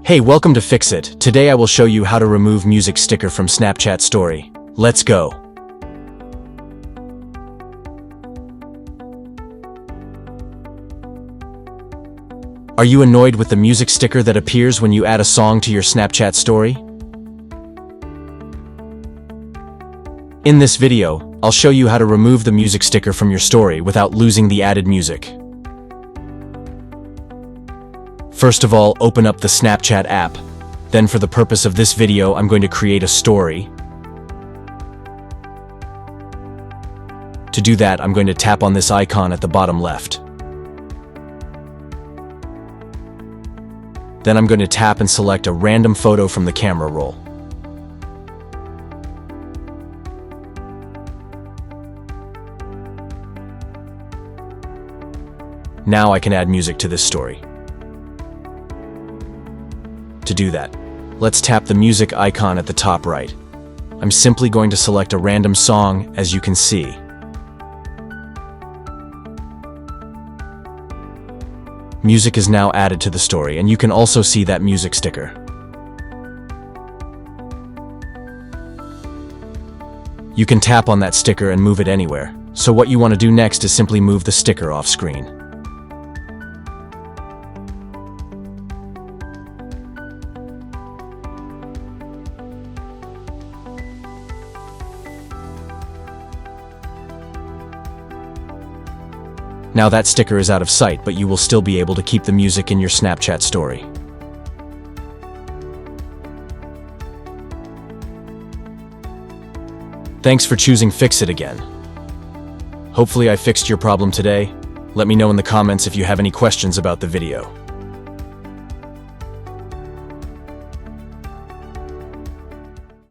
Hey, welcome to Fix It. Today I will show you how to remove music sticker from Snapchat Story. Let's go. Are you annoyed with the music sticker that appears when you add a song to your Snapchat Story? In this video, I'll show you how to remove the music sticker from your story without losing the added music. First of all, open up the Snapchat app. Then for the purpose of this video, I'm going to create a story. To do that, I'm going to tap on this icon at the bottom left. Then I'm going to tap and select a random photo from the camera roll. Now I can add music to this story. To do that, let's tap the music icon at the top right. I'm simply going to select a random song, as you can see. Music is now added to the story, and you can also see that music sticker. You can tap on that sticker and move it anywhere. So what you want to do next is simply move the sticker off screen. Now that sticker is out of sight, but you will still be able to keep the music in your Snapchat story. Thanks for choosing Fix It again. Hopefully I fixed your problem today. Let me know in the comments if you have any questions about the video.